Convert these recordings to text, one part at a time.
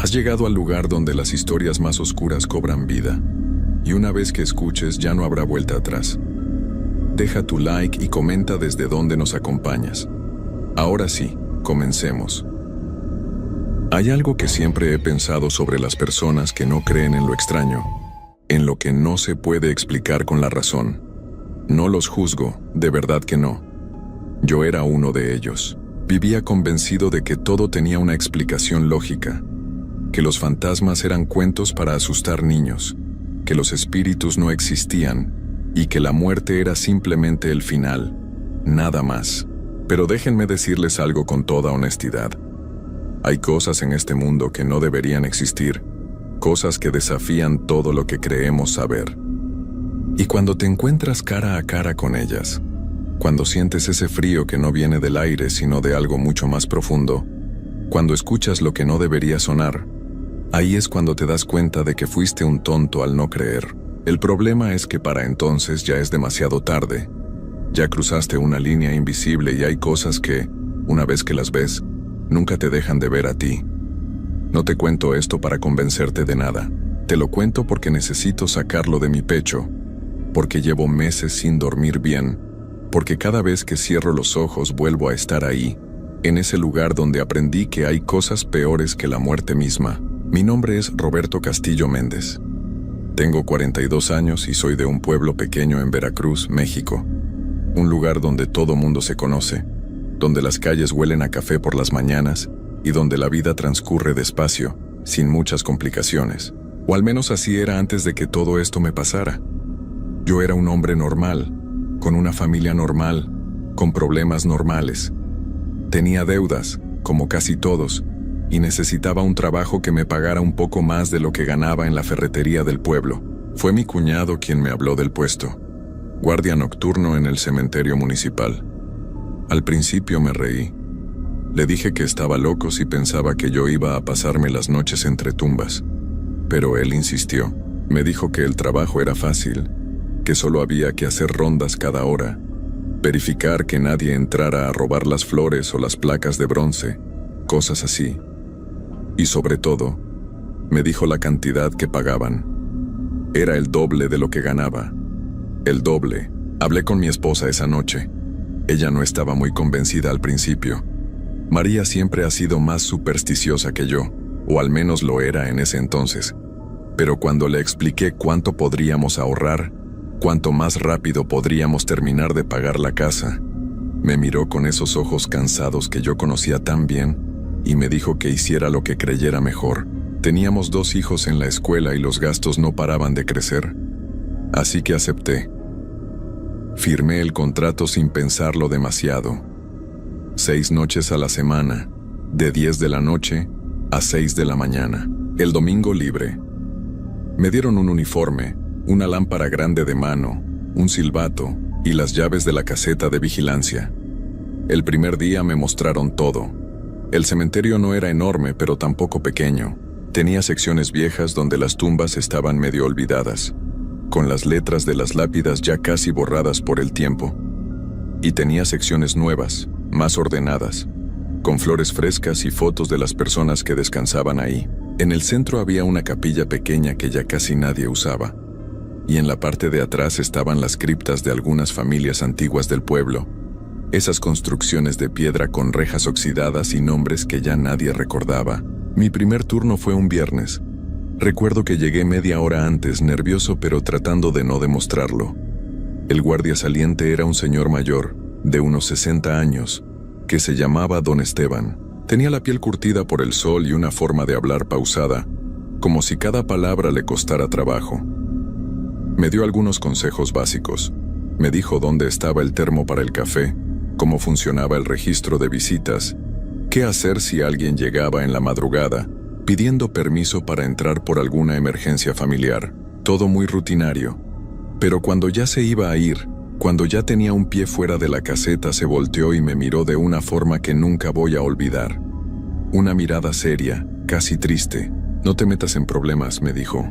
Has llegado al lugar donde las historias más oscuras cobran vida, y una vez que escuches ya no habrá vuelta atrás. Deja tu like y comenta desde dónde nos acompañas. Ahora sí, comencemos. Hay algo que siempre he pensado sobre las personas que no creen en lo extraño, en lo que no se puede explicar con la razón. No los juzgo, de verdad que no. Yo era uno de ellos. Vivía convencido de que todo tenía una explicación lógica, que los fantasmas eran cuentos para asustar niños, que los espíritus no existían y que la muerte era simplemente el final, nada más. Pero déjenme decirles algo con toda honestidad. Hay cosas en este mundo que no deberían existir, cosas que desafían todo lo que creemos saber. Y cuando te encuentras cara a cara con ellas, cuando sientes ese frío que no viene del aire sino de algo mucho más profundo, cuando escuchas lo que no debería sonar, ahí es cuando te das cuenta de que fuiste un tonto al no creer. El problema es que para entonces ya es demasiado tarde. Ya cruzaste una línea invisible y hay cosas que, una vez que las ves, nunca te dejan de ver a ti. No te cuento esto para convencerte de nada. Te lo cuento porque necesito sacarlo de mi pecho, porque llevo meses sin dormir bien, porque cada vez que cierro los ojos vuelvo a estar ahí, en ese lugar donde aprendí que hay cosas peores que la muerte misma. Mi nombre es Roberto Castillo Méndez. Tengo 42 años y soy de un pueblo pequeño en Veracruz, México. Un lugar donde todo mundo se conoce, donde las calles huelen a café por las mañanas y donde la vida transcurre despacio, sin muchas complicaciones. O al menos así era antes de que todo esto me pasara. Yo era un hombre normal, con una familia normal, con problemas normales. Tenía deudas, como casi todos, y necesitaba un trabajo que me pagara un poco más de lo que ganaba en la ferretería del pueblo. Fue mi cuñado quien me habló del puesto, guardia nocturno en el cementerio municipal. Al principio me reí. Le dije que estaba loco si pensaba que yo iba a pasarme las noches entre tumbas. Pero él insistió. Me dijo que el trabajo era fácil, que solo había que hacer rondas cada hora, verificar que nadie entrara a robar las flores o las placas de bronce, cosas así. Y sobre todo, me dijo la cantidad que pagaban. Era el doble de lo que ganaba. El doble. Hablé con mi esposa esa noche. Ella no estaba muy convencida al principio. María siempre ha sido más supersticiosa que yo, o al menos lo era en ese entonces. Pero cuando le expliqué cuánto podríamos ahorrar, cuánto más rápido podríamos terminar de pagar la casa, me miró con esos ojos cansados que yo conocía tan bien y me dijo que hiciera lo que creyera mejor. Teníamos 2 hijos en la escuela y los gastos no paraban de crecer. Así que acepté. Firmé el contrato sin pensarlo demasiado. 6 noches a la semana, de 10 de la noche a 6 de la mañana. El domingo libre. Me dieron un uniforme, una lámpara grande de mano, un silbato y las llaves de la caseta de vigilancia. El primer día me mostraron todo. El cementerio no era enorme, pero tampoco pequeño. Tenía secciones viejas donde las tumbas estaban medio olvidadas, con las letras de las lápidas ya casi borradas por el tiempo. Y tenía secciones nuevas, más ordenadas, con flores frescas y fotos de las personas que descansaban ahí. En el centro había una capilla pequeña que ya casi nadie usaba. Y en la parte de atrás estaban las criptas de algunas familias antiguas del pueblo. Esas construcciones de piedra con rejas oxidadas y nombres que ya nadie recordaba. Mi primer turno fue un viernes. Recuerdo que llegué media hora antes, nervioso pero tratando de no demostrarlo. El guardia saliente era un señor mayor, de unos 60 años, que se llamaba Don Esteban. Tenía la piel curtida por el sol y una forma de hablar pausada, como si cada palabra le costara trabajo. Me dio algunos consejos básicos. Me dijo dónde estaba el termo para el café, cómo funcionaba el registro de visitas, qué hacer si alguien llegaba en la madrugada, pidiendo permiso para entrar por alguna emergencia familiar. Todo muy rutinario. Pero cuando ya se iba a ir, cuando ya tenía un pie fuera de la caseta, se volteó y me miró de una forma que nunca voy a olvidar. Una mirada seria, casi triste. No te metas en problemas, me dijo.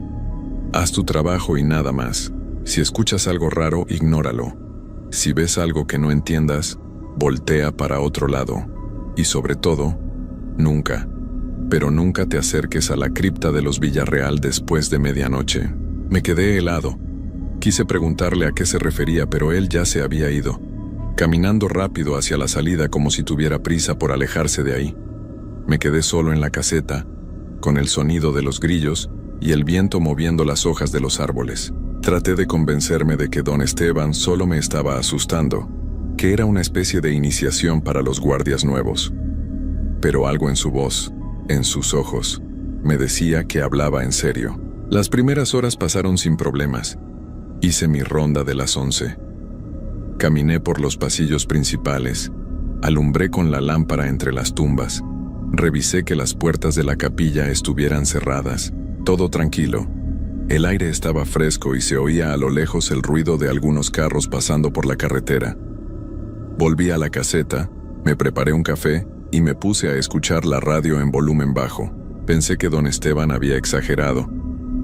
Haz tu trabajo y nada más. Si escuchas algo raro, ignóralo. Si ves algo que no entiendas, voltea para otro lado. Y sobre todo, nunca, pero nunca te acerques a la cripta de los Villarreal después de medianoche. Me quedé helado. Quise preguntarle a qué se refería, pero él ya se había ido, caminando rápido hacia la salida como si tuviera prisa por alejarse de ahí. Me quedé solo en la caseta, con el sonido de los grillos y el viento moviendo las hojas de los árboles. Traté de convencerme de que don Esteban solo me estaba asustando, que era una especie de iniciación para los guardias nuevos. Pero algo en su voz, en sus ojos, me decía que hablaba en serio. Las primeras horas pasaron sin problemas. Hice mi ronda de las 11. Caminé por los pasillos principales, alumbré con la lámpara entre las tumbas, revisé que las puertas de la capilla estuvieran cerradas, todo tranquilo. El aire estaba fresco y se oía a lo lejos el ruido de algunos carros pasando por la carretera. Volví a la caseta, me preparé un café y me puse a escuchar la radio en volumen bajo. Pensé que don Esteban había exagerado.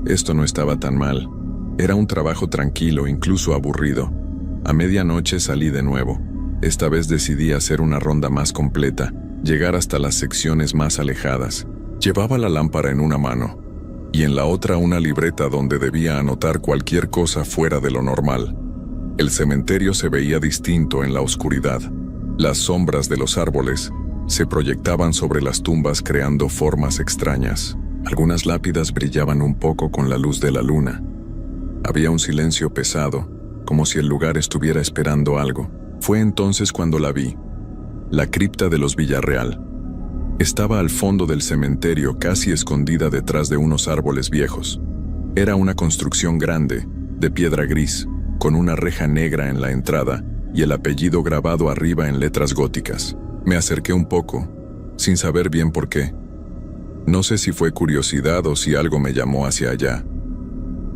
Esto no estaba tan mal. Era un trabajo tranquilo, incluso aburrido. A medianoche salí de nuevo. Esta vez decidí hacer una ronda más completa, llegar hasta las secciones más alejadas. Llevaba la lámpara en una mano, y en la otra una libreta donde debía anotar cualquier cosa fuera de lo normal. El cementerio se veía distinto en la oscuridad. Las sombras de los árboles se proyectaban sobre las tumbas creando formas extrañas. Algunas lápidas brillaban un poco con la luz de la luna. Había un silencio pesado, como si el lugar estuviera esperando algo. Fue entonces cuando la vi. La cripta de los Villarreal. Estaba al fondo del cementerio, casi escondida detrás de unos árboles viejos. Era una construcción grande, de piedra gris, con una reja negra en la entrada y el apellido grabado arriba en letras góticas. Me acerqué un poco, sin saber bien por qué. No sé si fue curiosidad o si algo me llamó hacia allá.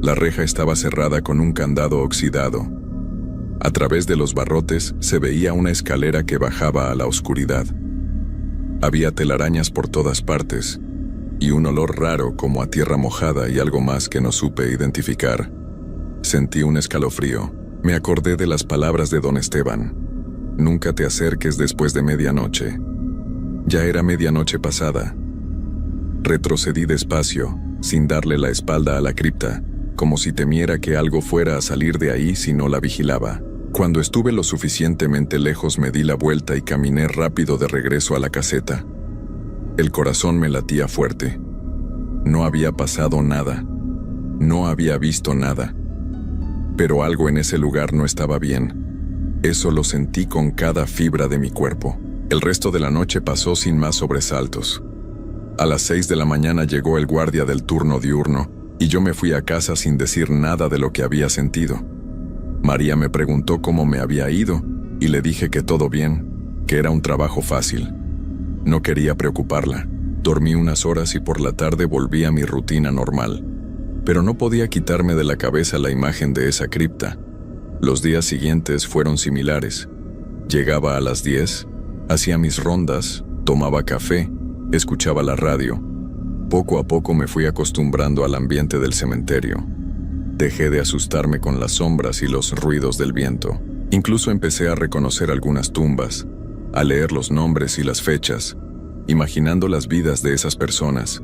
La reja estaba cerrada con un candado oxidado. A través de los barrotes se veía una escalera que bajaba a la oscuridad. Había telarañas por todas partes, y un olor raro como a tierra mojada y algo más que no supe identificar. Sentí un escalofrío. Me acordé de las palabras de don Esteban. Nunca te acerques después de medianoche. Ya era medianoche pasada. Retrocedí despacio, sin darle la espalda a la cripta, como si temiera que algo fuera a salir de ahí si no la vigilaba. Cuando estuve lo suficientemente lejos me di la vuelta y caminé rápido de regreso a la caseta. El corazón me latía fuerte. No había pasado nada. No había visto nada. Pero algo en ese lugar no estaba bien. Eso lo sentí con cada fibra de mi cuerpo. El resto de la noche pasó sin más sobresaltos. A las 6 de la mañana llegó el guardia del turno diurno y yo me fui a casa sin decir nada de lo que había sentido. María me preguntó cómo me había ido y le dije que todo bien, que era un trabajo fácil. No quería preocuparla. Dormí unas horas y por la tarde volví a mi rutina normal. Pero no podía quitarme de la cabeza la imagen de esa cripta. Los días siguientes fueron similares. Llegaba a las 10, hacía mis rondas, tomaba café, escuchaba la radio. Poco a poco me fui acostumbrando al ambiente del cementerio. Dejé de asustarme con las sombras y los ruidos del viento. Incluso empecé a reconocer algunas tumbas, a leer los nombres y las fechas, imaginando las vidas de esas personas.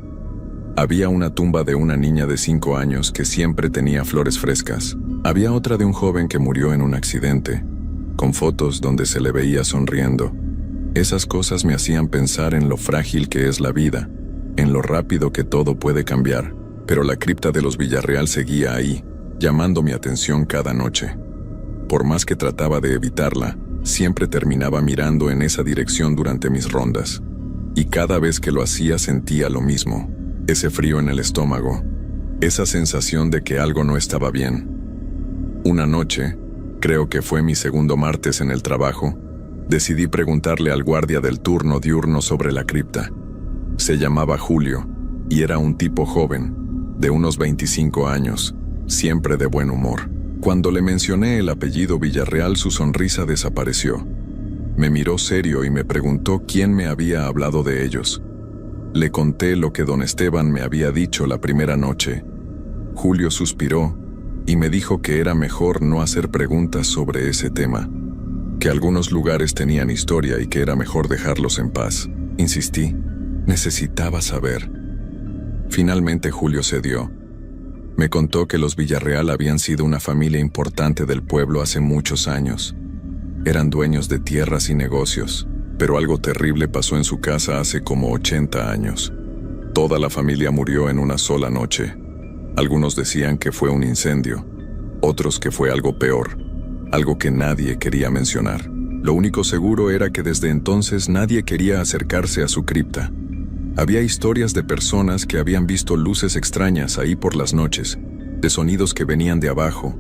Había una tumba de una niña de 5 años que siempre tenía flores frescas. Había otra de un joven que murió en un accidente, con fotos donde se le veía sonriendo. Esas cosas me hacían pensar en lo frágil que es la vida, en lo rápido que todo puede cambiar. Pero la cripta de los Villarreal seguía ahí, llamando mi atención cada noche. Por más que trataba de evitarla, siempre terminaba mirando en esa dirección durante mis rondas. Y cada vez que lo hacía sentía lo mismo. Ese frío en el estómago, esa sensación de que algo no estaba bien. Una noche, creo que fue mi segundo martes en el trabajo, decidí preguntarle al guardia del turno diurno sobre la cripta. Se llamaba Julio, y era un tipo joven, de unos 25 años, siempre de buen humor. Cuando le mencioné el apellido Villarreal, su sonrisa desapareció. Me miró serio y me preguntó quién me había hablado de ellos. Le conté lo que don Esteban me había dicho la primera noche. Julio suspiró y me dijo que era mejor no hacer preguntas sobre ese tema, que algunos lugares tenían historia y que era mejor dejarlos en paz. Insistí. Necesitaba saber. Finalmente Julio cedió. Me contó que los Villarreal habían sido una familia importante del pueblo hace muchos años. Eran dueños de tierras y negocios, pero algo terrible pasó en su casa hace como 80 años. Toda la familia murió en una sola noche. Algunos decían que fue un incendio, otros que fue algo peor, algo que nadie quería mencionar. Lo único seguro era que desde entonces nadie quería acercarse a su cripta. Había historias de personas que habían visto luces extrañas ahí por las noches, de sonidos que venían de abajo,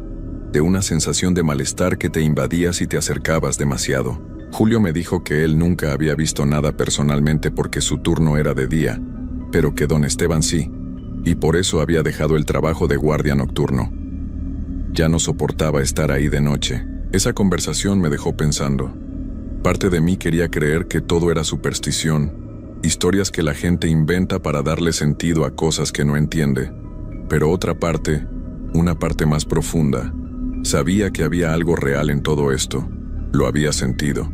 de una sensación de malestar que te invadía si te acercabas demasiado. Julio me dijo que él nunca había visto nada personalmente porque su turno era de día, pero que don Esteban sí, y por eso había dejado el trabajo de guardia nocturno. Ya no soportaba estar ahí de noche. Esa conversación me dejó pensando. Parte de mí quería creer que todo era superstición, historias que la gente inventa para darle sentido a cosas que no entiende. Pero otra parte, una parte más profunda, sabía que había algo real en todo esto. Lo había sentido.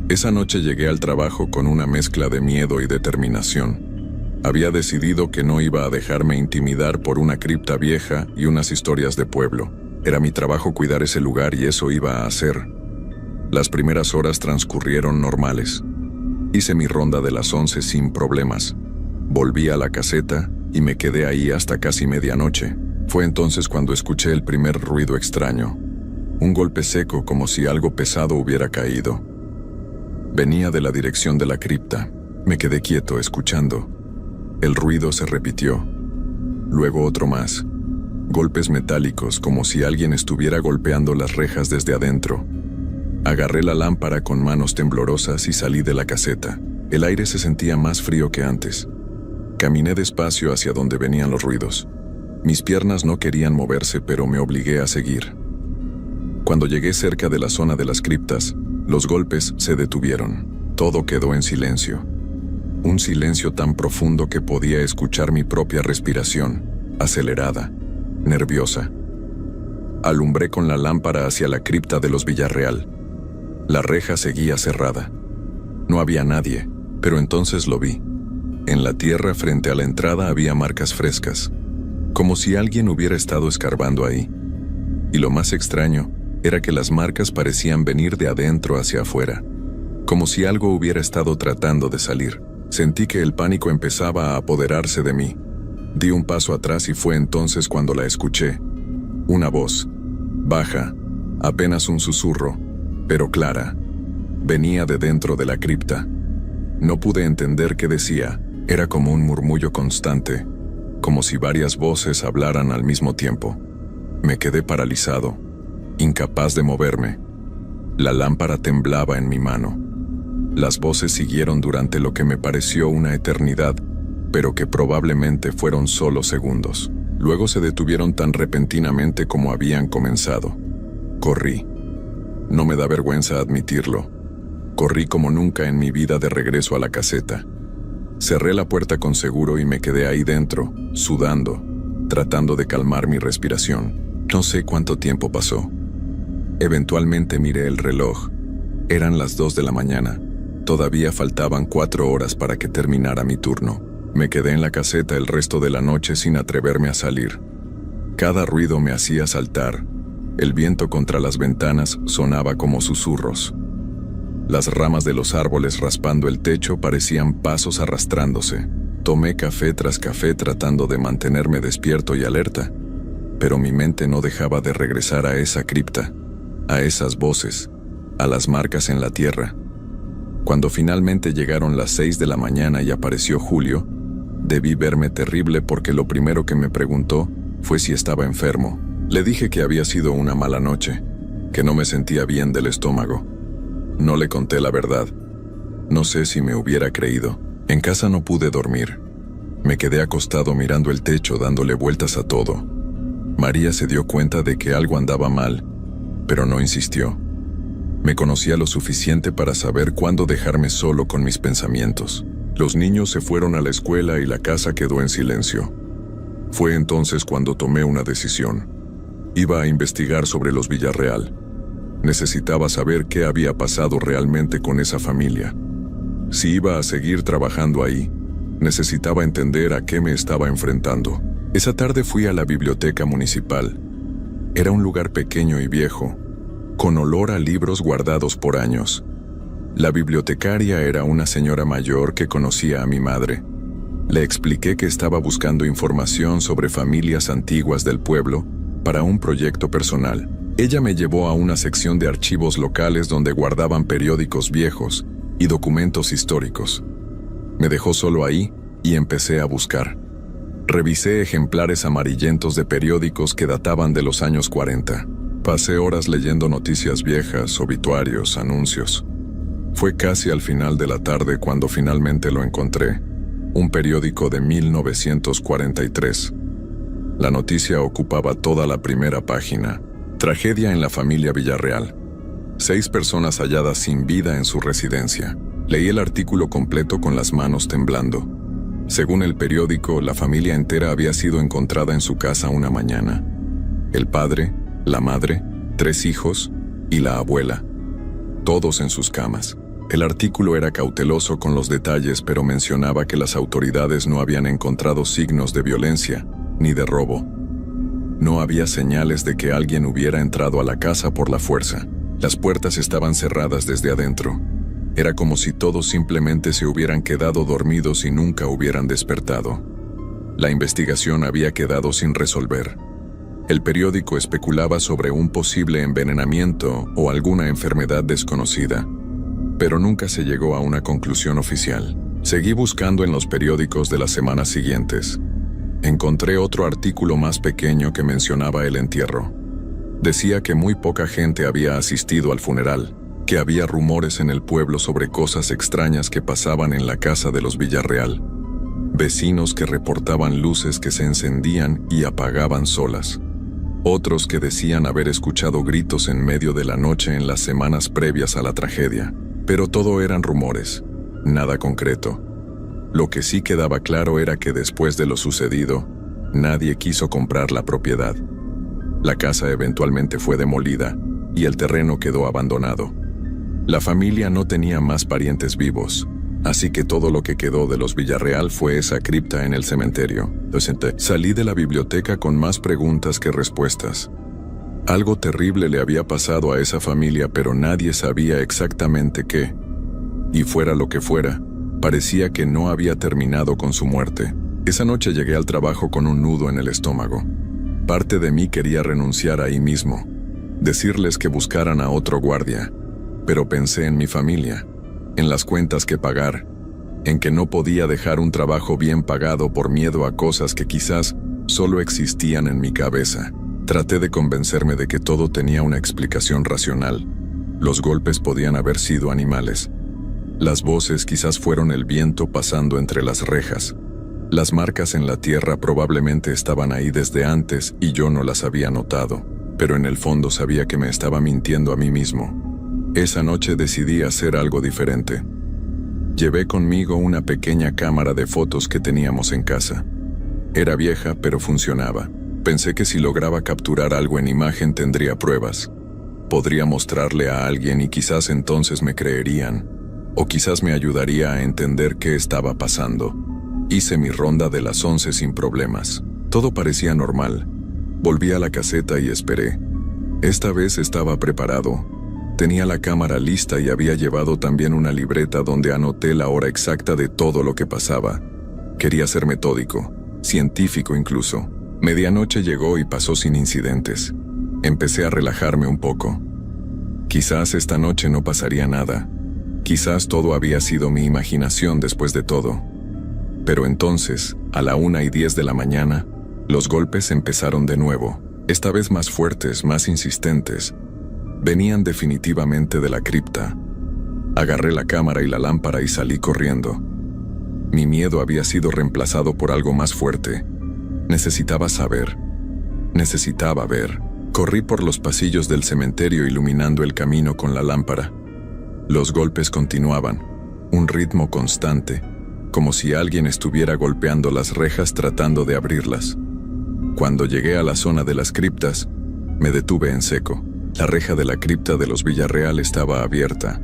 Esa noche llegué al trabajo con una mezcla de miedo y determinación. Había decidido que no iba a dejarme intimidar por una cripta vieja y unas historias de pueblo. Era mi trabajo cuidar ese lugar y eso iba a hacer. Las primeras horas transcurrieron normales. Hice mi ronda de las 11 sin problemas. Volví a la caseta y me quedé ahí hasta casi medianoche. Fue entonces cuando escuché el primer ruido extraño. Un golpe seco como si algo pesado hubiera caído. Venía de la dirección de la cripta. Me quedé quieto escuchando. El ruido se repitió. Luego otro más. Golpes metálicos como si alguien estuviera golpeando las rejas desde adentro. Agarré la lámpara con manos temblorosas y salí de la caseta. El aire se sentía más frío que antes. Caminé despacio hacia donde venían los ruidos. Mis piernas no querían moverse, pero me obligué a seguir. Cuando llegué cerca de la zona de las criptas, los golpes se detuvieron. Todo quedó en silencio. Un silencio tan profundo que podía escuchar mi propia respiración, acelerada, nerviosa. Alumbré con la lámpara hacia la cripta de los Villarreal. La reja seguía cerrada. No había nadie, pero entonces lo vi. En la tierra frente a la entrada había marcas frescas, como si alguien hubiera estado escarbando ahí. Y lo más extraño era que las marcas parecían venir de adentro hacia afuera, como si algo hubiera estado tratando de salir. Sentí que el pánico empezaba a apoderarse de mí. Di un paso atrás y fue entonces cuando la escuché. Una voz, baja, apenas un susurro, pero clara. Venía de dentro de la cripta. No pude entender qué decía. Era como un murmullo constante, como si varias voces hablaran al mismo tiempo. Me quedé paralizado, incapaz de moverme. La lámpara temblaba en mi mano. Las voces siguieron durante lo que me pareció una eternidad, pero que probablemente fueron solo segundos. Luego se detuvieron tan repentinamente como habían comenzado. Corrí. No me da vergüenza admitirlo. Corrí como nunca en mi vida de regreso a la caseta. Cerré la puerta con seguro y me quedé ahí dentro, sudando, tratando de calmar mi respiración. No sé cuánto tiempo pasó. Eventualmente miré el reloj. Eran las 2 de la mañana. Todavía faltaban 4 horas para que terminara mi turno. Me quedé en la caseta el resto de la noche sin atreverme a salir. Cada ruido me hacía saltar. El viento contra las ventanas sonaba como susurros. Las ramas de los árboles raspando el techo parecían pasos arrastrándose. Tomé café tras café tratando de mantenerme despierto y alerta, pero mi mente no dejaba de regresar a esa cripta, a esas voces, a las marcas en la tierra. Cuando finalmente llegaron las 6 de la mañana y apareció Julio, debí verme terrible porque lo primero que me preguntó fue si estaba enfermo. Le dije que había sido una mala noche, que no me sentía bien del estómago. No le conté la verdad. No sé si me hubiera creído. En casa no pude dormir. Me quedé acostado mirando el techo dándole vueltas a todo. María se dio cuenta de que algo andaba mal, pero no insistió. Me conocía lo suficiente para saber cuándo dejarme solo con mis pensamientos. Los niños se fueron a la escuela y la casa quedó en silencio. Fue entonces cuando tomé una decisión. Iba a investigar sobre los Villarreal. Necesitaba saber qué había pasado realmente con esa familia. Si iba a seguir trabajando ahí, Necesitaba entender a qué me estaba enfrentando. Esa tarde fui a la biblioteca municipal. Era un lugar pequeño y viejo, con olor a libros guardados por años. La bibliotecaria era una señora mayor que conocía a mi madre. Le expliqué que estaba buscando información sobre familias antiguas del pueblo para un proyecto personal. Ella me llevó a una sección de archivos locales donde guardaban periódicos viejos y documentos históricos. Me dejó solo ahí y empecé a buscar. Revisé ejemplares amarillentos de periódicos que databan de los años 40. Pasé horas leyendo noticias viejas, obituarios, anuncios. Fue casi al final de la tarde cuando finalmente lo encontré. Un periódico de 1943. La noticia ocupaba toda la primera página. Tragedia en la familia Villarreal. 6 personas halladas sin vida en su residencia. Leí el artículo completo con las manos temblando. Según el periódico, la familia entera había sido encontrada en su casa una mañana. El padre, la madre, 3 hijos y la abuela. Todos en sus camas. El artículo era cauteloso con los detalles, pero mencionaba que las autoridades no habían encontrado signos de violencia ni de robo. No había señales de que alguien hubiera entrado a la casa por la fuerza. Las puertas estaban cerradas desde adentro. Era como si todos simplemente se hubieran quedado dormidos y nunca hubieran despertado. La investigación había quedado sin resolver. El periódico especulaba sobre un posible envenenamiento o alguna enfermedad desconocida, pero nunca se llegó a una conclusión oficial. Seguí buscando en los periódicos de las semanas siguientes. Encontré otro artículo más pequeño que mencionaba el entierro. Decía que muy poca gente había asistido al funeral, que había rumores en el pueblo sobre cosas extrañas que pasaban en la casa de los Villarreal. Vecinos que reportaban luces que se encendían y apagaban solas. Otros que decían haber escuchado gritos en medio de la noche en las semanas previas a la tragedia. Pero todo eran rumores, nada concreto. Lo que sí quedaba claro era que después de lo sucedido, nadie quiso comprar la propiedad. La casa eventualmente fue demolida y el terreno quedó abandonado. La familia no tenía más parientes vivos, así que todo lo que quedó de los Villarreal fue esa cripta en el cementerio. Salí de la biblioteca con más preguntas que respuestas. Algo terrible le había pasado a esa familia, pero nadie sabía exactamente qué. Y fuera lo que fuera, parecía que no había terminado con su muerte. Esa noche llegué al trabajo con un nudo en el estómago. Parte de mí quería renunciar ahí mismo, decirles que buscaran a otro guardia. Pero pensé en mi familia, en las cuentas que pagar, en que no podía dejar un trabajo bien pagado por miedo a cosas que quizás solo existían en mi cabeza. Traté de convencerme de que todo tenía una explicación racional. Los golpes podían haber sido animales. Las voces quizás fueron el viento pasando entre las rejas. Las marcas en la tierra probablemente estaban ahí desde antes y yo no las había notado, pero en el fondo sabía que me estaba mintiendo a mí mismo. Esa noche decidí hacer algo diferente. Llevé conmigo una pequeña cámara de fotos que teníamos en casa. Era vieja, pero funcionaba. Pensé que si lograba capturar algo en imagen tendría pruebas. Podría mostrarle a alguien y quizás entonces me creerían, o quizás me ayudaría a entender qué estaba pasando. Hice mi ronda de las 11 sin problemas. Todo parecía normal. Volví a la caseta y esperé. Esta vez estaba preparado. Tenía la cámara lista y había llevado también una libreta donde anoté la hora exacta de todo lo que pasaba. Quería ser metódico, científico incluso. Medianoche llegó y pasó sin incidentes. Empecé a relajarme un poco. Quizás esta noche no pasaría nada. Quizás todo había sido mi imaginación después de todo. Pero entonces, a la 1:10 de la mañana, los golpes empezaron de nuevo. Esta vez más fuertes, más insistentes. Venían definitivamente de la cripta. Agarré la cámara y la lámpara y salí corriendo. Mi miedo había sido reemplazado por algo más fuerte. Necesitaba saber. Necesitaba ver. Corrí por los pasillos del cementerio iluminando el camino con la lámpara. Los golpes continuaban, un ritmo constante, como si alguien estuviera golpeando las rejas tratando de abrirlas. Cuando llegué a la zona de las criptas, me detuve en seco. La reja de la cripta de los Villarreal estaba abierta.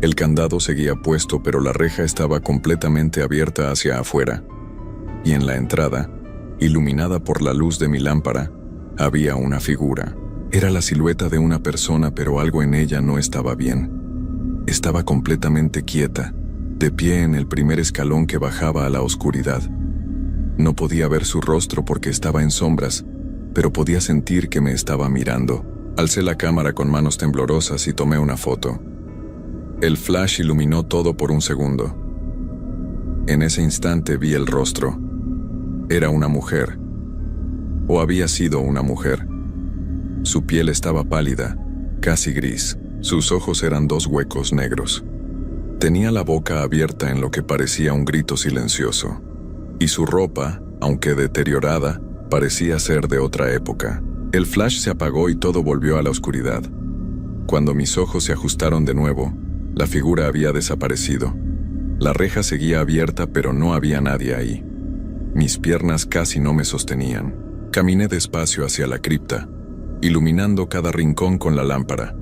El candado seguía puesto, pero la reja estaba completamente abierta hacia afuera. Y en la entrada, iluminada por la luz de mi lámpara, había una figura. Era la silueta de una persona, pero algo en ella no estaba bien. Estaba completamente quieta, de pie en el primer escalón que bajaba a la oscuridad. No podía ver su rostro porque estaba en sombras, pero podía sentir que me estaba mirando. Alcé la cámara con manos temblorosas y tomé una foto. El flash iluminó todo por un segundo. En ese instante vi el rostro. Era una mujer. O había sido una mujer. Su piel estaba pálida, casi gris. Sus ojos eran dos huecos negros. Tenía la boca abierta en lo que parecía un grito silencioso. Y su ropa, aunque deteriorada, parecía ser de otra época. El flash se apagó y todo volvió a la oscuridad. Cuando mis ojos se ajustaron de nuevo, la figura había desaparecido. La reja seguía abierta, pero no había nadie ahí. Mis piernas casi no me sostenían. Caminé despacio hacia la cripta, iluminando cada rincón con la lámpara.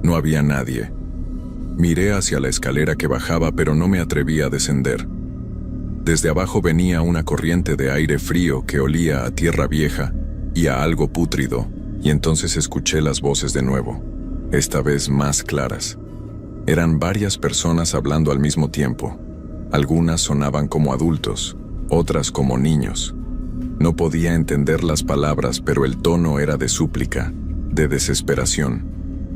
No había nadie. Miré hacia la escalera que bajaba, pero no me atreví a descender. Desde abajo venía una corriente de aire frío que olía a tierra vieja y a algo pútrido, y entonces escuché las voces de nuevo, esta vez más claras. Eran varias personas hablando al mismo tiempo. Algunas sonaban como adultos, otras como niños. No podía entender las palabras, pero el tono era de súplica, de desesperación.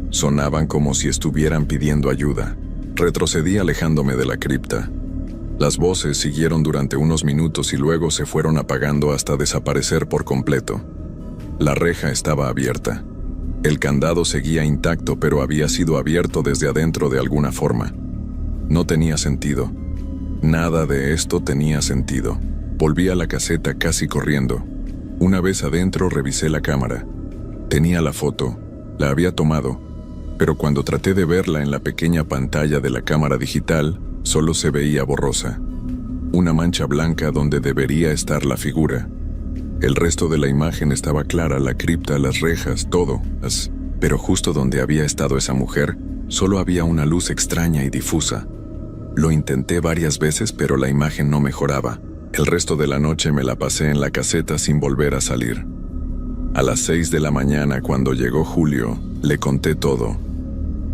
Sonaban como si estuvieran pidiendo ayuda. Retrocedí alejándome de la cripta. Las voces siguieron durante unos minutos y luego se fueron apagando hasta desaparecer por completo. La reja estaba abierta. El candado seguía intacto, pero había sido abierto desde adentro de alguna forma. No tenía sentido. Nada de esto tenía sentido. Volví a la caseta casi corriendo. Una vez adentro revisé la cámara. Tenía la foto, la había tomado, pero cuando traté de verla en la pequeña pantalla de la cámara digital, solo se veía borrosa. Una mancha blanca donde debería estar la figura. El resto de la imagen estaba clara, la cripta, las rejas, todo. Pero justo donde había estado esa mujer, solo había una luz extraña y difusa. Lo intenté varias veces, pero la imagen no mejoraba. El resto de la noche me la pasé en la caseta sin volver a salir. A las 6 de la mañana, cuando llegó Julio, le conté todo.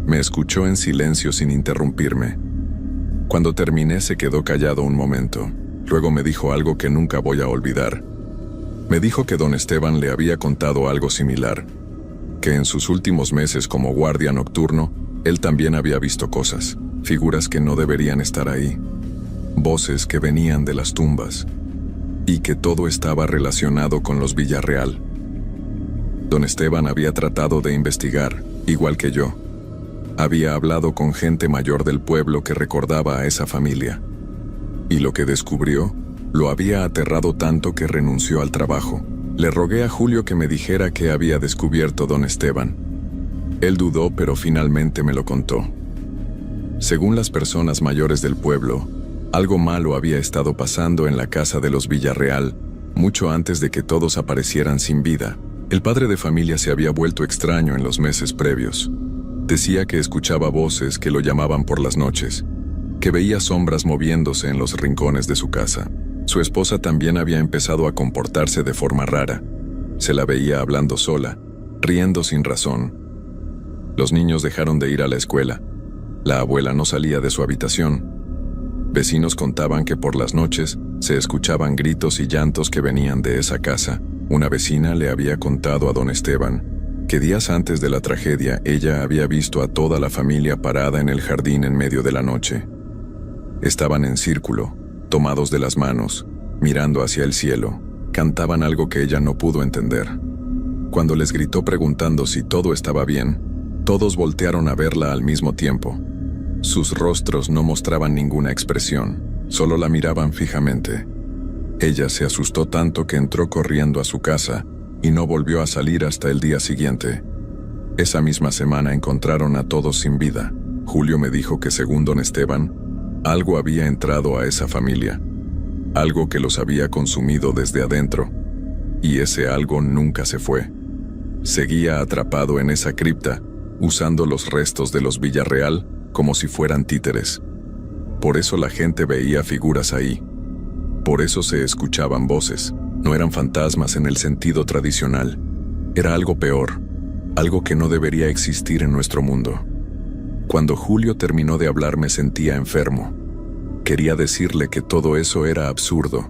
Me escuchó en silencio sin interrumpirme. Cuando terminé se quedó callado un momento. Luego me dijo algo que nunca voy a olvidar. Me dijo que don Esteban le había contado algo similar, que en sus últimos meses como guardia nocturno, él también había visto cosas, figuras que no deberían estar ahí, voces que venían de las tumbas, y que todo estaba relacionado con los Villarreal. Don Esteban había tratado de investigar, igual que yo. Había hablado con gente mayor del pueblo que recordaba a esa familia. Y lo que descubrió lo había aterrado tanto que renunció al trabajo. Le rogué a Julio que me dijera qué había descubierto don Esteban. Él dudó, pero finalmente me lo contó. Según las personas mayores del pueblo, algo malo había estado pasando en la casa de los Villarreal, mucho antes de que todos aparecieran sin vida. El padre de familia se había vuelto extraño en los meses previos. Decía que escuchaba voces que lo llamaban por las noches, que veía sombras moviéndose en los rincones de su casa. Su esposa también había empezado a comportarse de forma rara. Se la veía hablando sola, riendo sin razón. Los niños dejaron de ir a la escuela. La abuela no salía de su habitación. Vecinos contaban que por las noches se escuchaban gritos y llantos que venían de esa casa. Una vecina le había contado a don Esteban que días antes de la tragedia ella había visto a toda la familia parada en el jardín en medio de la noche. Estaban en círculo, tomados de las manos, mirando hacia el cielo. Cantaban algo que ella no pudo entender. Cuando les gritó preguntando si todo estaba bien, todos voltearon a verla al mismo tiempo. Sus rostros no mostraban ninguna expresión, solo la miraban fijamente. Ella se asustó tanto que entró corriendo a su casa y no volvió a salir hasta el día siguiente. Esa misma semana encontraron a todos sin vida. Julio me dijo que según don Esteban, algo había entrado a esa familia, algo que los había consumido desde adentro, y ese algo nunca se fue. Seguía atrapado en esa cripta, usando los restos de los Villarreal como si fueran títeres. Por eso la gente veía figuras ahí. Por eso se escuchaban voces. No eran fantasmas en el sentido tradicional. Era algo peor, algo que no debería existir en nuestro mundo. Cuando Julio terminó de hablar me sentía enfermo. Quería decirle que todo eso era absurdo,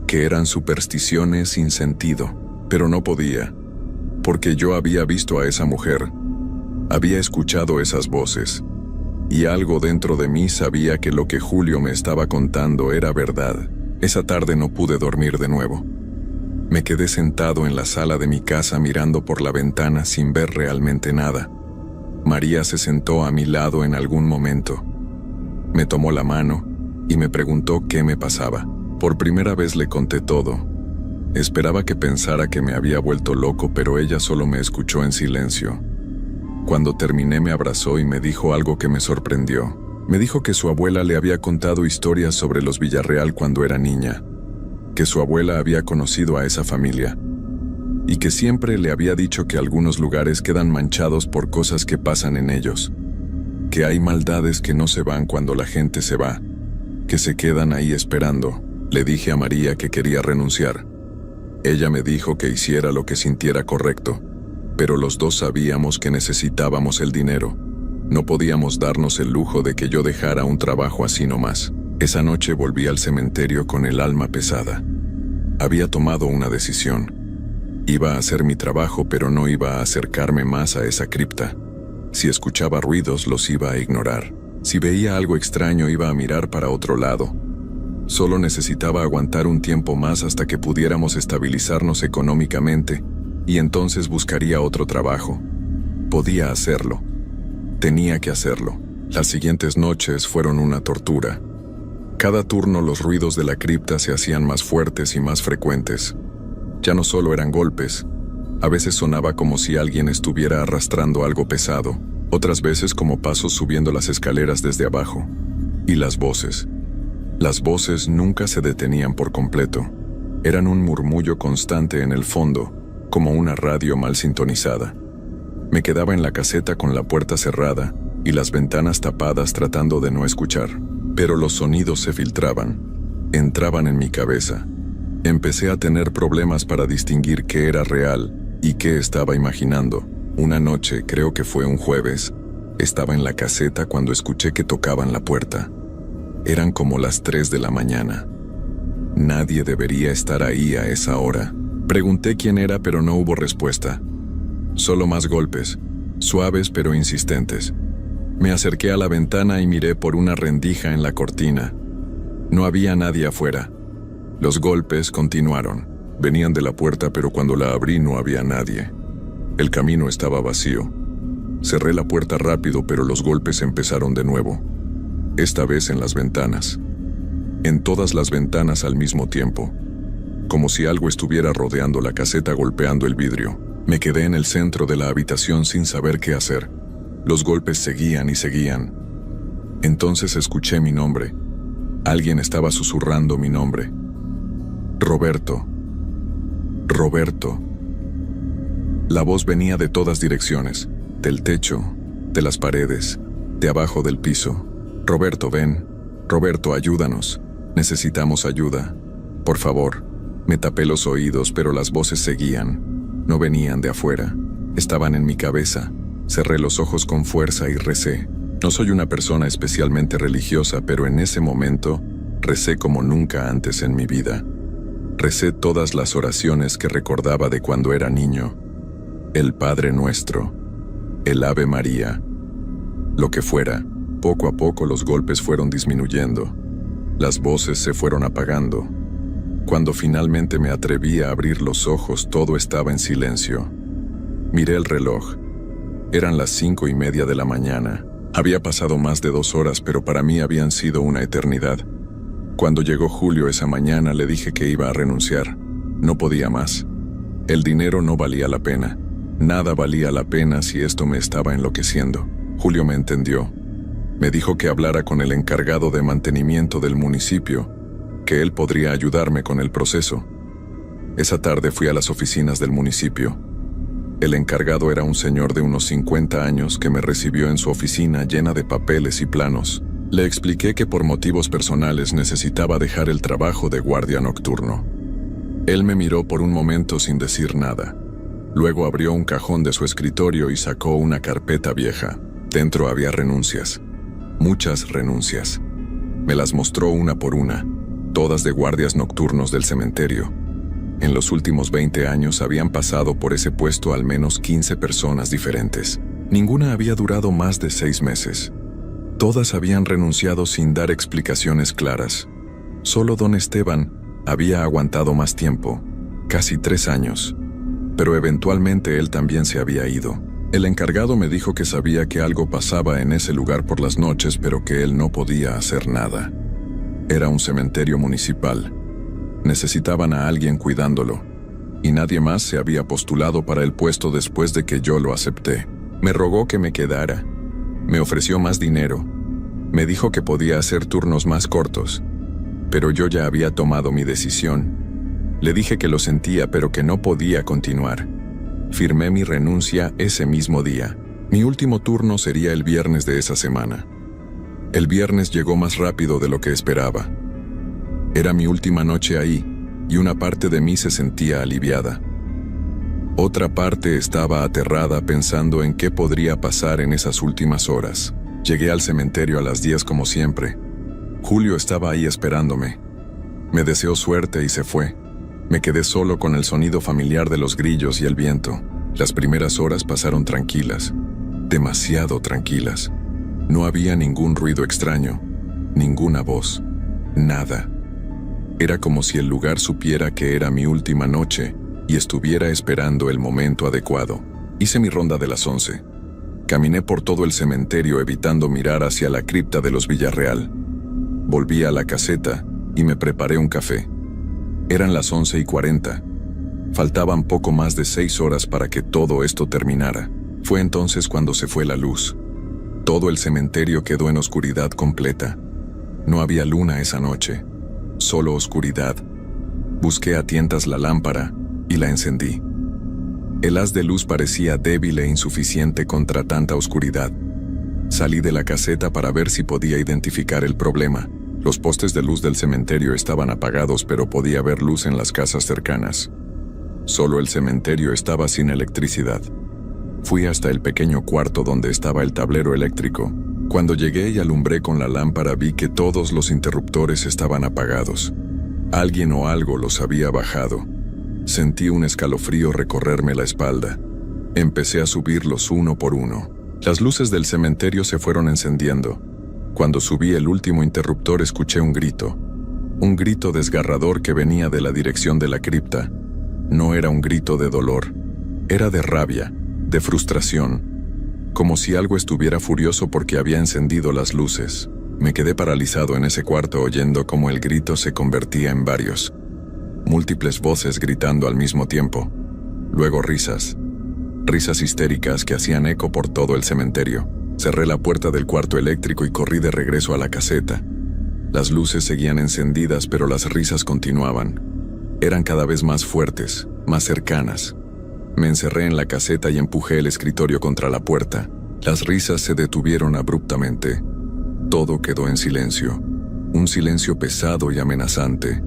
que eran supersticiones sin sentido, pero no podía, porque yo había visto a esa mujer, había escuchado esas voces, y algo dentro de mí sabía que lo que Julio me estaba contando era verdad. Esa tarde no pude dormir de nuevo. Me quedé sentado en la sala de mi casa mirando por la ventana sin ver realmente nada. María se sentó a mi lado en algún momento. Me tomó la mano y me preguntó qué me pasaba. Por primera vez le conté todo. Esperaba que pensara que me había vuelto loco, pero ella solo me escuchó en silencio. Cuando terminé me abrazó y me dijo algo que me sorprendió. Me dijo que su abuela le había contado historias sobre los Villarreal cuando era niña, que su abuela había conocido a esa familia, y que siempre le había dicho que algunos lugares quedan manchados por cosas que pasan en ellos, que hay maldades que no se van cuando la gente se va, que se quedan ahí esperando. Le dije a María que quería renunciar. Ella me dijo que hiciera lo que sintiera correcto, pero los dos sabíamos que necesitábamos el dinero. No podíamos darnos el lujo de que yo dejara un trabajo así nomás. Esa noche volví al cementerio con el alma pesada. Había tomado una decisión. Iba a hacer mi trabajo, pero no iba a acercarme más a esa cripta. Si escuchaba ruidos, los iba a ignorar. Si veía algo extraño, iba a mirar para otro lado. Solo necesitaba aguantar un tiempo más hasta que pudiéramos estabilizarnos económicamente, y entonces buscaría otro trabajo. Podía hacerlo. Tenía que hacerlo. Las siguientes noches fueron una tortura. Cada turno los ruidos de la cripta se hacían más fuertes y más frecuentes. Ya no solo eran golpes. A veces sonaba como si alguien estuviera arrastrando algo pesado, otras veces como pasos subiendo las escaleras desde abajo. Y las voces. Las voces nunca se detenían por completo. Eran un murmullo constante en el fondo, como una radio mal sintonizada. Me quedaba en la caseta con la puerta cerrada y las ventanas tapadas tratando de no escuchar. Pero los sonidos se filtraban, entraban en mi cabeza. Empecé a tener problemas para distinguir qué era real y qué estaba imaginando. Una noche, creo que fue un jueves, estaba en la caseta cuando escuché que tocaban la puerta. Eran como las 3 de la mañana. Nadie debería estar ahí a esa hora. Pregunté quién era, pero no hubo respuesta. Solo más golpes, suaves pero insistentes. Me acerqué a la ventana y miré por una rendija en la cortina. No había nadie afuera. Los golpes continuaron. Venían de la puerta, pero cuando la abrí no había nadie. El camino estaba vacío. Cerré la puerta rápido, pero los golpes empezaron de nuevo. Esta vez en las ventanas. En todas las ventanas al mismo tiempo. Como si algo estuviera rodeando la caseta golpeando el vidrio. Me quedé en el centro de la habitación sin saber qué hacer. Los golpes seguían y seguían. Entonces escuché mi nombre. Alguien estaba susurrando mi nombre. Roberto. Roberto. La voz venía de todas direcciones, del techo, de las paredes, de abajo del piso. Roberto, ven. Roberto, ayúdanos. Necesitamos ayuda. Por favor. Me tapé los oídos, pero las voces seguían. No venían de afuera. Estaban en mi cabeza. Cerré los ojos con fuerza y recé. No soy una persona especialmente religiosa, pero en ese momento recé como nunca antes en mi vida. Recé todas las oraciones que recordaba de cuando era niño. El Padre Nuestro, el Ave María, lo que fuera. Poco a poco los golpes fueron disminuyendo. Las voces se fueron apagando. Cuando finalmente me atreví a abrir los ojos, todo estaba en silencio. Miré el reloj. Eran las 5:30 de la mañana. Había pasado más de 2 horas, pero para mí habían sido una eternidad. Cuando llegó Julio esa mañana, le dije que iba a renunciar. No podía más. El dinero no valía la pena. Nada valía la pena si esto me estaba enloqueciendo. Julio me entendió. Me dijo que hablara con el encargado de mantenimiento del municipio, que él podría ayudarme con el proceso. Esa tarde fui a las oficinas del municipio. El encargado era un señor de unos 50 años que me recibió en su oficina llena de papeles y planos. Le expliqué que por motivos personales necesitaba dejar el trabajo de guardia nocturno. Él me miró por un momento sin decir nada. Luego abrió un cajón de su escritorio y sacó una carpeta vieja. Dentro había renuncias. Muchas renuncias. Me las mostró una por una, todas de guardias nocturnos del cementerio. En los últimos 20 años habían pasado por ese puesto al menos 15 personas diferentes. Ninguna había durado más de 6 meses. Todas habían renunciado sin dar explicaciones claras. Solo don Esteban había aguantado más tiempo, casi 3 años. Pero eventualmente él también se había ido. El encargado me dijo que sabía que algo pasaba en ese lugar por las noches, pero que él no podía hacer nada. Era un cementerio municipal. Necesitaban a alguien cuidándolo, y nadie más se había postulado para el puesto después de que yo lo acepté. Me rogó que me quedara. Me ofreció más dinero. Me dijo que podía hacer turnos más cortos, pero yo ya había tomado mi decisión. Le dije que lo sentía, pero que no podía continuar. Firmé mi renuncia ese mismo día. Mi último turno sería el viernes de esa semana. El viernes llegó más rápido de lo que esperaba. Era mi última noche ahí, y una parte de mí se sentía aliviada. Otra parte estaba aterrada pensando en qué podría pasar en esas últimas horas. Llegué al cementerio a las 10 como siempre. Julio estaba ahí esperándome. Me deseó suerte y se fue. Me quedé solo con el sonido familiar de los grillos y el viento. Las primeras horas pasaron tranquilas, demasiado tranquilas. No había ningún ruido extraño, ninguna voz, nada. Era como si el lugar supiera que era mi última noche y estuviera esperando el momento adecuado. Hice mi ronda de las 11. Caminé por todo el cementerio evitando mirar hacia la cripta de los Villarreal. Volví a la caseta y me preparé un café. Eran las 11:40. Faltaban poco más de 6 horas para que todo esto terminara. Fue entonces cuando se fue la luz. Todo el cementerio quedó en oscuridad completa. No había luna esa noche. Solo oscuridad. Busqué a tientas la lámpara y la encendí. El haz de luz parecía débil e insuficiente contra tanta oscuridad. Salí de la caseta para ver si podía identificar el problema. Los postes de luz del cementerio estaban apagados, pero podía ver luz en las casas cercanas. Solo el cementerio estaba sin electricidad. Fui hasta el pequeño cuarto donde estaba el tablero eléctrico. Cuando llegué y alumbré con la lámpara vi que todos los interruptores estaban apagados. Alguien o algo los había bajado. Sentí un escalofrío recorrerme la espalda. Empecé a subirlos uno por uno. Las luces del cementerio se fueron encendiendo. Cuando subí el último interruptor escuché un grito desgarrador que venía de la dirección de la cripta. No era un grito de dolor, era de rabia, de frustración, como si algo estuviera furioso porque había encendido las luces. Me quedé paralizado en ese cuarto oyendo cómo el grito se convertía en varios. Múltiples voces gritando al mismo tiempo. Luego risas histéricas que hacían eco por todo el cementerio. Cerré la puerta del cuarto eléctrico y corrí de regreso a la caseta. Las luces seguían encendidas, pero las risas continuaban. Eran cada vez más fuertes, más cercanas. Me encerré en la caseta y empujé el escritorio contra la puerta. Las risas se detuvieron abruptamente. Todo quedó en silencio. Un silencio pesado y amenazante.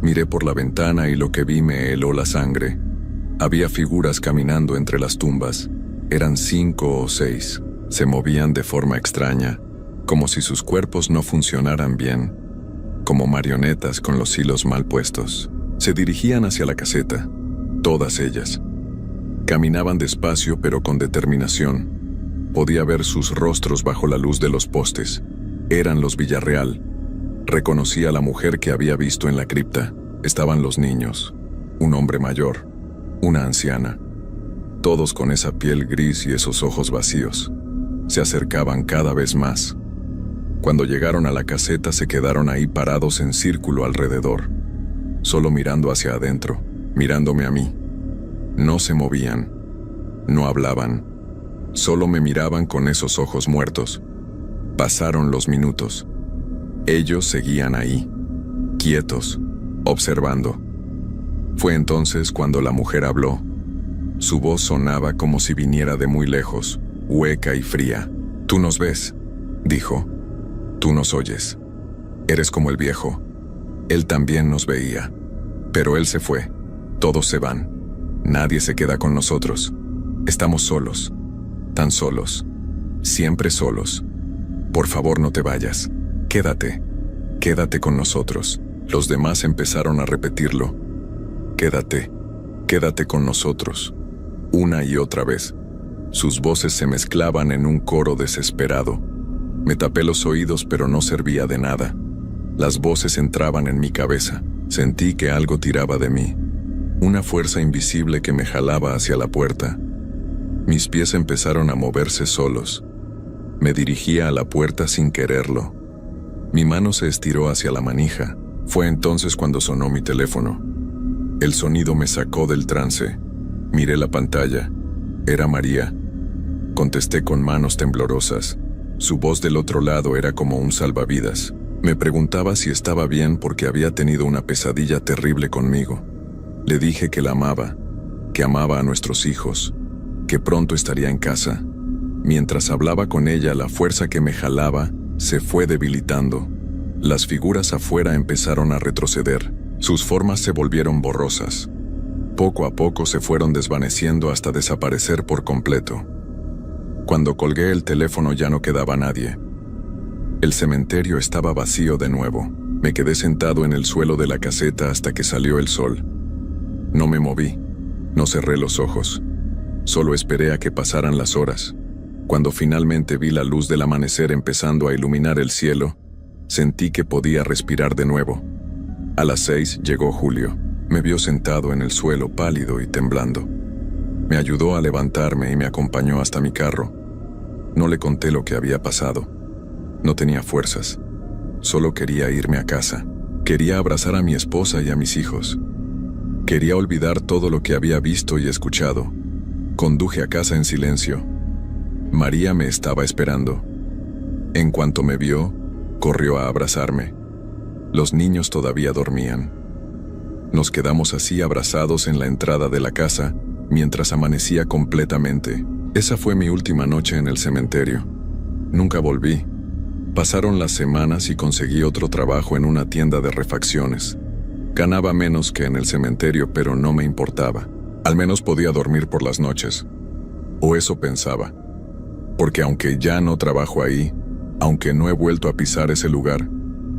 Miré por la ventana y lo que vi me heló la sangre. Había figuras caminando entre las tumbas. Eran 5 o 6. Se movían de forma extraña, como si sus cuerpos no funcionaran bien, como marionetas con los hilos mal puestos. Se dirigían hacia la caseta, todas ellas. Caminaban despacio pero con determinación. Podía ver sus rostros bajo la luz de los postes. Eran los Villarreal. Reconocí a la mujer que había visto en la cripta. Estaban los niños, un hombre mayor, una anciana, todos con esa piel gris y esos ojos vacíos. Se acercaban cada vez más. Cuando llegaron a la caseta se quedaron ahí parados en círculo alrededor, solo mirando hacia adentro, mirándome a mí. No se movían, no hablaban, solo me miraban con esos ojos muertos. Pasaron los minutos. Ellos seguían ahí, quietos, observando. Fue entonces cuando la mujer habló. Su voz sonaba como si viniera de muy lejos, hueca y fría. «Tú nos ves», dijo. «Tú nos oyes. Eres como el viejo. Él también nos veía. Pero él se fue. Todos se van. Nadie se queda con nosotros. Estamos solos. Tan solos. Siempre solos. Por favor, no te vayas. Quédate. Quédate con nosotros». Los demás empezaron a repetirlo. «Quédate. Quédate con nosotros». Una y otra vez. Sus voces se mezclaban en un coro desesperado. Me tapé los oídos, pero no servía de nada. Las voces entraban en mi cabeza. Sentí que algo tiraba de mí. Una fuerza invisible que me jalaba hacia la puerta. Mis pies empezaron a moverse solos. Me dirigía a la puerta sin quererlo. Mi mano se estiró hacia la manija. Fue entonces cuando sonó mi teléfono. El sonido me sacó del trance. Miré la pantalla. Era María. Contesté con manos temblorosas. Su voz del otro lado era como un salvavidas. Me preguntaba si estaba bien porque había tenido una pesadilla terrible conmigo. Le dije que la amaba, que amaba a nuestros hijos, que pronto estaría en casa. Mientras hablaba con ella, la fuerza que me jalaba se fue debilitando. Las figuras afuera empezaron a retroceder. Sus formas se volvieron borrosas. Poco a poco se fueron desvaneciendo hasta desaparecer por completo. Cuando colgué el teléfono ya no quedaba nadie. El cementerio estaba vacío de nuevo. Me quedé sentado en el suelo de la caseta hasta que salió el sol. No me moví, no cerré los ojos. Solo esperé a que pasaran las horas. Cuando finalmente vi la luz del amanecer empezando a iluminar el cielo, sentí que podía respirar de nuevo. A las 6 llegó Julio. Me vio sentado en el suelo, pálido y temblando. Me ayudó a levantarme y me acompañó hasta mi carro. No le conté lo que había pasado. No tenía fuerzas. Solo quería irme a casa. Quería abrazar a mi esposa y a mis hijos. Quería olvidar todo lo que había visto y escuchado. Conduje a casa en silencio. María me estaba esperando. En cuanto me vio, corrió a abrazarme. Los niños todavía dormían. Nos quedamos así abrazados en la entrada de la casa, mientras amanecía completamente. Esa fue mi última noche en el cementerio. Nunca volví. Pasaron las semanas y conseguí otro trabajo en una tienda de refacciones. Ganaba menos que en el cementerio, pero no me importaba. Al menos podía dormir por las noches. O eso pensaba. Porque aunque ya no trabajo ahí, aunque no he vuelto a pisar ese lugar,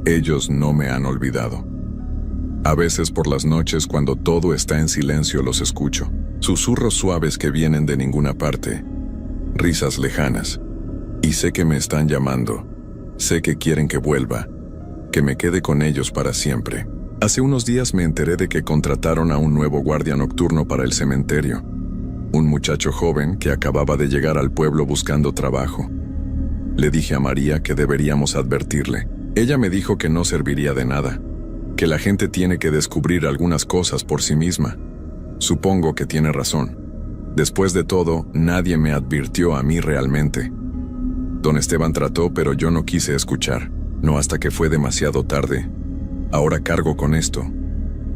ellos no me han olvidado. A veces por las noches, cuando todo está en silencio, los escucho. Susurros suaves que vienen de ninguna parte. Risas lejanas. Y sé que me están llamando. Sé que quieren que vuelva. Que me quede con ellos para siempre. Hace unos días me enteré de que contrataron a un nuevo guardia nocturno para el cementerio. Un muchacho joven que acababa de llegar al pueblo buscando trabajo. Le dije a María que deberíamos advertirle. Ella me dijo que no serviría de nada. Que la gente tiene que descubrir algunas cosas por sí misma. Supongo que tiene razón. Después de todo, nadie me advirtió a mí realmente. Don Esteban trató, pero yo no quise escuchar. No hasta que fue demasiado tarde. Ahora cargo con esto,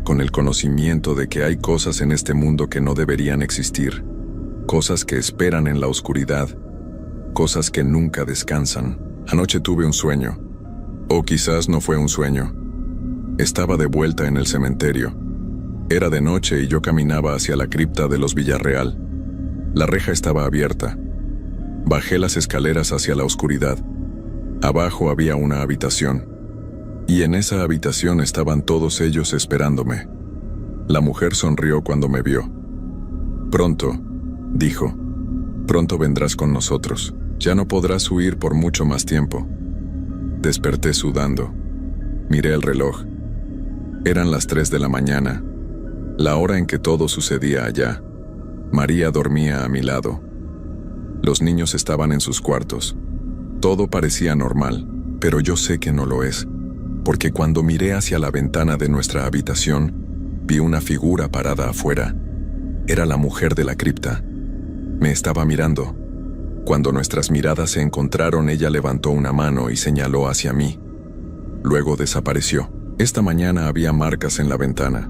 con el conocimiento de que hay cosas en este mundo que no deberían existir. Cosas que esperan en la oscuridad. Cosas que nunca descansan. Anoche tuve un sueño. O quizás no fue un sueño. Estaba de vuelta en el cementerio. Era de noche y yo caminaba hacia la cripta de los Villarreal. La reja estaba abierta. Bajé las escaleras hacia la oscuridad. Abajo había una habitación. Y en esa habitación estaban todos ellos esperándome. La mujer sonrió cuando me vio. «Pronto», dijo, «pronto vendrás con nosotros. Ya no podrás huir por mucho más tiempo». Desperté sudando. Miré el reloj. Eran las 3 de la mañana, la hora en que todo sucedía allá. María dormía a mi lado. Los niños estaban en sus cuartos. Todo parecía normal, pero yo sé que no lo es, porque cuando miré hacia la ventana de nuestra habitación, vi una figura parada afuera. Era la mujer de la cripta. Me estaba mirando. Cuando nuestras miradas se encontraron, ella levantó una mano y señaló hacia mí. Luego desapareció. Esta mañana había marcas en la ventana,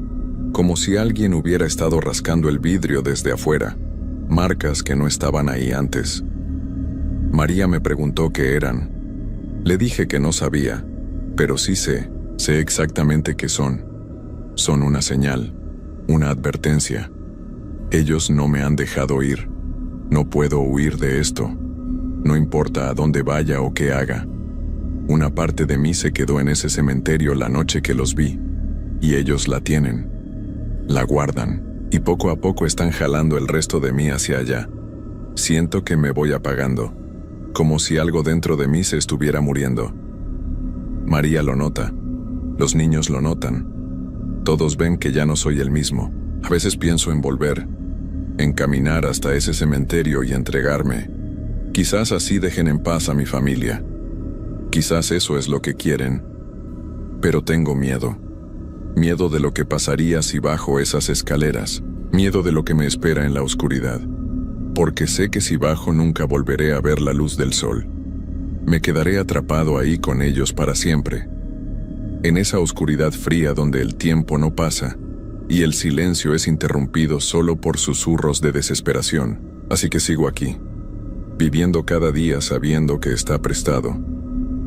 como si alguien hubiera estado rascando el vidrio desde afuera. marcas que no estaban ahí antes. María me preguntó qué eran. Le dije que no sabía, pero sí sé exactamente qué son. Son una señal, una advertencia. Ellos no me han dejado ir. No puedo huir de esto. No importa a dónde vaya o qué haga. Una parte de mí se quedó en ese cementerio la noche que los vi, y ellos la tienen. La guardan, y poco a poco están jalando el resto de mí hacia allá. Siento que me voy apagando, como si algo dentro de mí se estuviera muriendo. María lo nota. Los niños lo notan. Todos ven que ya no soy el mismo. A veces pienso en volver, en caminar hasta ese cementerio y entregarme. Quizás así dejen en paz a mi familia. Quizás eso es lo que quieren. Pero tengo miedo. Miedo de lo que pasaría si bajo esas escaleras. Miedo de lo que me espera en la oscuridad. Porque sé que si bajo nunca volveré a ver la luz del sol. Me quedaré atrapado ahí con ellos para siempre. En esa oscuridad fría donde el tiempo no pasa y el silencio es interrumpido solo por susurros de desesperación. Así que sigo aquí, viviendo cada día sabiendo que está prestado,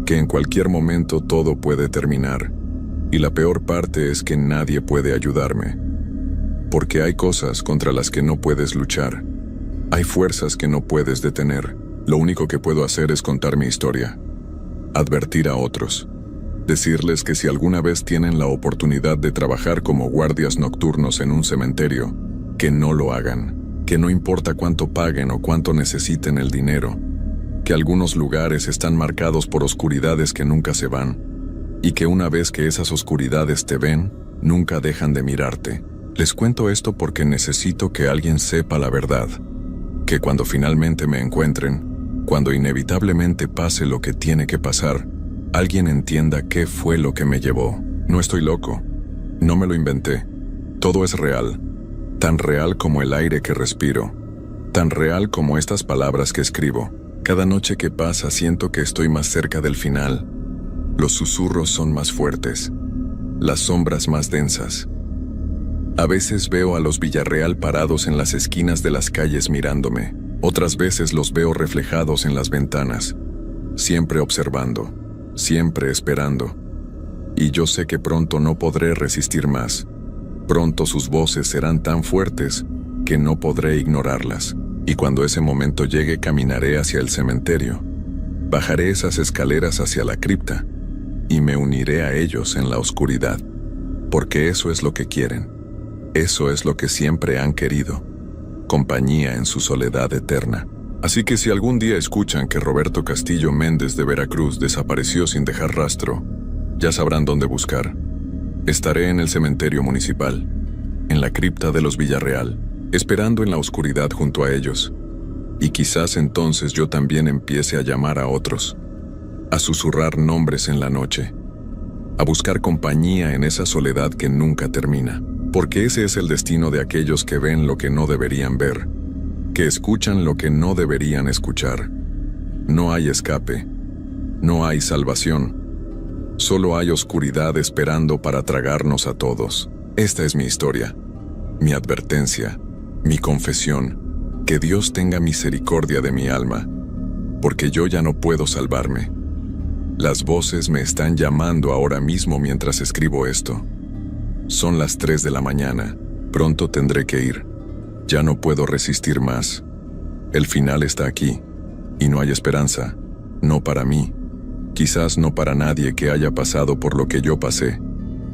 que en cualquier momento todo puede terminar, y la peor parte es que nadie puede ayudarme, porque hay cosas contra las que no puedes luchar, hay fuerzas que no puedes detener. Lo único que puedo hacer es contar mi historia, advertir a otros, decirles que si alguna vez tienen la oportunidad de trabajar como guardias nocturnos en un cementerio, que no lo hagan, que no importa cuánto paguen o cuánto necesiten el dinero, que algunos lugares están marcados por oscuridades que nunca se van, y que una vez que esas oscuridades te ven, nunca dejan de mirarte. Les cuento esto porque necesito que alguien sepa la verdad, que cuando finalmente me encuentren, cuando inevitablemente pase lo que tiene que pasar, alguien entienda qué fue lo que me llevó. No estoy loco, no me lo inventé, todo es real, tan real como el aire que respiro, tan real como estas palabras que escribo. Cada noche que pasa siento que estoy más cerca del final. Los susurros son más fuertes, las sombras más densas. A veces veo a los Villarreal parados en las esquinas de las calles mirándome, otras veces los veo reflejados en las ventanas, siempre observando, siempre esperando. Y yo sé que pronto no podré resistir más. Pronto sus voces serán tan fuertes que no podré ignorarlas. Y cuando ese momento llegue caminaré hacia el cementerio. Bajaré esas escaleras hacia la cripta y me uniré a ellos en la oscuridad. Porque eso es lo que quieren. Eso es lo que siempre han querido. Compañía en su soledad eterna. Así que si algún día escuchan que Roberto Castillo Méndez de Veracruz desapareció sin dejar rastro, ya sabrán dónde buscar. Estaré en el cementerio municipal, en la cripta de los Villarreal, esperando en la oscuridad junto a ellos. Y quizás entonces yo también empiece a llamar a otros, a susurrar nombres en la noche, a buscar compañía en esa soledad que nunca termina. Porque ese es el destino de aquellos que ven lo que no deberían ver, que escuchan lo que no deberían escuchar. No hay escape, no hay salvación. Solo hay oscuridad esperando para tragarnos a todos. Esta es mi historia, mi advertencia, mi confesión. Que Dios tenga misericordia de mi alma, porque yo ya no puedo salvarme. Las voces me están llamando ahora mismo mientras escribo esto. Son las 3 de la mañana, pronto tendré que ir. Ya no puedo resistir más. El final está aquí, y no hay esperanza, no para mí, quizás no para nadie que haya pasado por lo que yo pasé.